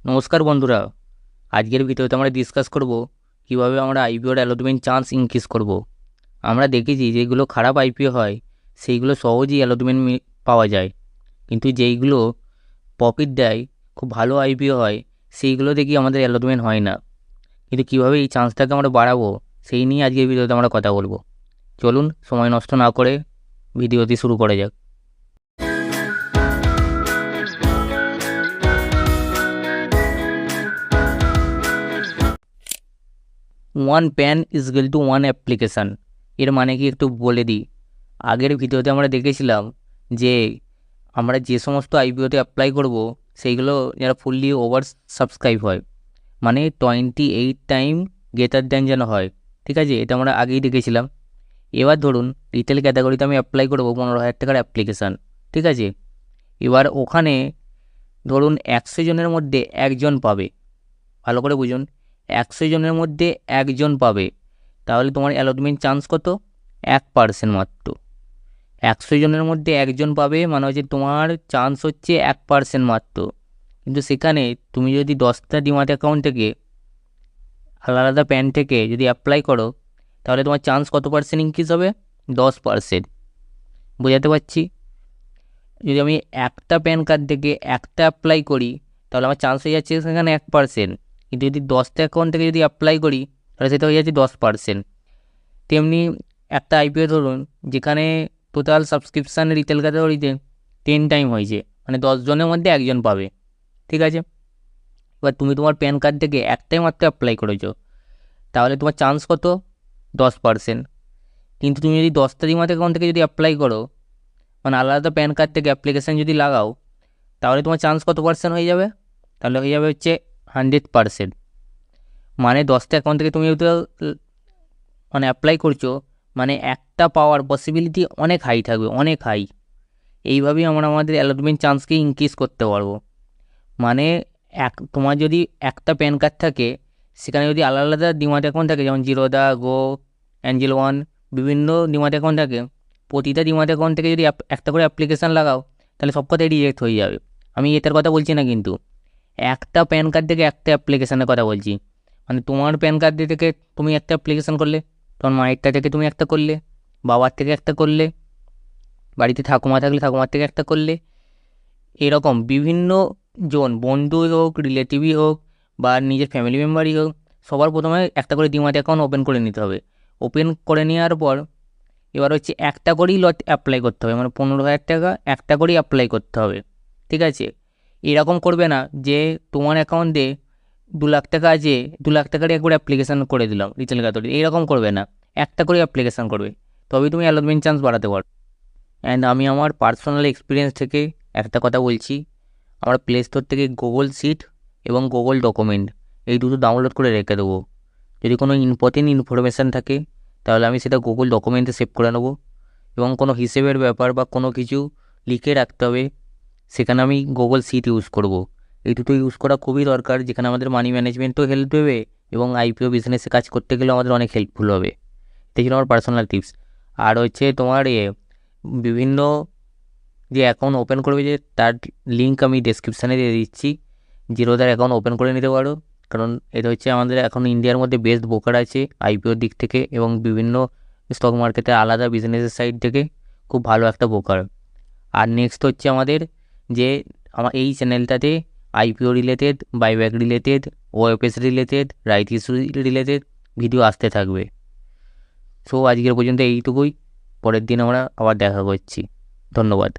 নমস্কার বন্ধুরা, আজকের ভিডিওতে আমরা ডিসকাস করব কিভাবে আমরা আইপিওর অ্যালটমেন্ট চান্স ইনক্রিজ করব। আমরা দেখেছি যেগুলো খারাপ আইপিও হয় সেইগুলো সহজেই অ্যালটমেন্ট পাওয়া যায়, কিন্তু যেইগুলো প্রফিট দেয়, খুব ভালো আইপিও হয়, সেইগুলো দেখি আমাদের অ্যালটমেন্ট হয় না। কিন্তু কিভাবে এই চান্সটাকে আমরা বাড়াবো সেই নিয়ে আজকের ভিডিওতে আমরা কথা বলবো। চলুন সময় নষ্ট না করে ভিডিওটি শুরু করা যাক। One pen is equal to one application, এর মানে কি একটু বলে দিই। আগের ভিডিওতে আমরা দেখেছিলাম যে আমরা যে সমস্ত আইপিওতে অ্যাপ্লাই করব সেইগুলো যারা ফুললি ওভার সাবস্ক্রাইব হয়, মানে 28 টাইম গ্রেটার দ্যান যেন হয়। ঠিক আছে, এটা আমরা আগেই দেখেছিলাম। এবার ধরুন রিটেল ক্যাটাগরিতে আমি অ্যাপ্লাই করবো 15,000 টাকার অ্যাপ্লিকেশান। ঠিক আছে, এবার ওখানে ধরুন 100 জনের মধ্যে একজন পাবে। ভালো করে বুঝুন, 100 জনের মধ্যে একজন পাবে, তাহলে তোমার অ্যালটমেন্ট চান্স কত? 1% মাত্র। 100 জনের মধ্যে একজন পাবে মানে হচ্ছে তোমার চান্স হচ্ছে 1% মাত্র। কিন্তু সেখানে তুমি যদি 10টা ডিমাট অ্যাকাউন্ট থেকে আলাদা আলাদা প্যান থেকে যদি অ্যাপ্লাই করো, তাহলে তোমার চান্স কত পার্সেন্ট ইনক্রিজ হবে? 10%। বোঝাতে পারছি? যদি আমি একটা প্যান কার্ড থেকে একটা অ্যাপ্লাই করি, তাহলে আমার চান্স হয়ে যাচ্ছে সেখানে 1%। কিন্তু যদি 10টা অ্যাকাউন্ট থেকে যদি অ্যাপ্লাই করি, তাহলে সেটা হয়ে যাচ্ছে 10%। তেমনি একটা আইপিও ধরুন যেখানে টোটাল সাবস্ক্রিপশান রিটেল ক্যাটাগরিতে 10 টাইম হয়েছে, মানে 10 জনের মধ্যে একজন পাবে। ঠিক আছে, এবার তুমি তোমার প্যান কার্ড থেকে একটাই মাত্র অ্যাপ্লাই করেছো, তাহলে তোমার চান্স কত? 10%। কিন্তু তুমি যদি 10টা ডিমাট অ্যাকাউন্ট থেকে যদি অ্যাপ্লাই করো, মানে আলাদা প্যান কার্ড থেকে অ্যাপ্লিকেশান যদি লাগাও, তাহলে তোমার চান্স কত পার্সেন্ট হয়ে যাবে? তাহলে হয়ে যাবে হচ্ছে 100%। মানে 10টা অ্যাকাউন্ট থেকে তুমি তো মানে অ্যাপ্লাই করছো, মানে একটা পাওয়ার পসিবিলিটি অনেক হাই থাকবে, অনেক হাই। এইভাবেই আমরা আমাদের অ্যালটমেন্ট চান্সকে ইনক্রিজ করতে পারবো। মানে তোমার যদি একটা প্যান কার্ড থাকে, সেখানে যদি আলাদা আলাদা ডিমাট অ্যাকাউন্ট থাকে, যেমন জিরোদা, গো, অ্যাঞ্জেল ওয়ান, বিভিন্ন ডিমাট অ্যাকাউন্ট থাকে, প্রতিটা ডিমাট অ্যাকাউন্ট থেকে যদি একটা করে অ্যাপ্লিকেশান লাগাও, তাহলে সব কথাই রিজেক্ট হয়ে যাবে। আমি এটার কথা বলছি না, কিন্তু একটা প্যান কার্ড থেকে একটা অ্যাপ্লিকেশানের কথা বলছি। মানে তোমার প্যান কার্ড থেকে তুমি একটা অ্যাপ্লিকেশান করলে, তোমার মায়েরটা থেকে তুমি একটা করলে, বাবার থেকে একটা করলে, বাড়িতে ঠাকুমা থাকলে ঠাকুমার থেকে একটা করলে, এরকম বিভিন্ন জন, বন্ধুই হোক, রিলেটিভই হোক, বা নিজের ফ্যামিলি মেম্বারই হোক, সবার প্রথমে একটা করে ডিমাট অ্যাকাউন্ট ওপেন করে নিতে হবে। ওপেন করে নেওয়ার পর এবার হচ্ছে একটা করেই লট অ্যাপ্লাই করতে হবে, মানে 15,000 টাকা একটা করেই অ্যাপ্লাই করতে হবে। ঠিক আছে, এরকম করবে না যে তোমার অ্যাকাউন্টে 2 লাখ টাকা আছে, 2 লাখ টাকারই একবার অ্যাপ্লিকেশান করে দিলাম রিটেল ক্যাটাগরি, এইরকম করবে না। একটা করে অ্যাপ্লিকেশান করবে, তবেই তুমি অ্যালটমেন্ট চান্স বাড়াতে পারো। অ্যান্ড আমি আমার পার্সোনাল এক্সপিরিয়েন্স থেকে একটা কথা বলছি, আমরা প্লে স্টোর থেকে গুগল শিট এবং গুগল ডকুমেন্ট এই দুটো ডাউনলোড করে রেখে দেবো। যদি কোনো ইম্পর্টেন্ট ইনফরমেশান থাকে, তাহলে আমি সেটা গুগল ডকুমেন্টে সেভ করে নেবো। এবং কোনো হিসেবের ব্যাপার বা কোনো কিছু লিখে রাখতে হবে, সেখানে আমি গুগল শিট ইউজ করব। এই দুটো ইউজ করা খুবই দরকার, যেখানে আমাদের মানি ম্যানেজমেন্টও হেল্প দেবে এবং আইপিও বিজনেসে কাজ করতে গেলেও আমাদের অনেক হেল্পফুল হবে। এই ছিল আমার পার্সোনাল টিপস। আর হচ্ছে তোমার বিভিন্ন যে অ্যাকাউন্ট ওপেন করবে, যে তার লিঙ্ক আমি ডেসক্রিপশানে দিয়ে দিচ্ছি। জিরোদার অ্যাকাউন্ট ওপেন করে নিতে পারো, কারণ এটা হচ্ছে আমাদের এখন ইন্ডিয়ার মধ্যে বেস্ট ব্রোকার আছে আইপিওর দিক থেকে, এবং বিভিন্ন স্টক মার্কেটে আলাদা বিজনেসের সাইড থেকে খুব ভালো একটা ব্রোকার। আর নেক্সট হচ্ছে আমাদের যে আমার এই চ্যানেলটাতে IPO related, buyback related, OFS related, right issue related video আসতে থাকবে। সো আজকের পর্যন্ত এইটুকুই, পরের দিন আমরা আবার দেখা করছি। ধন্যবাদ।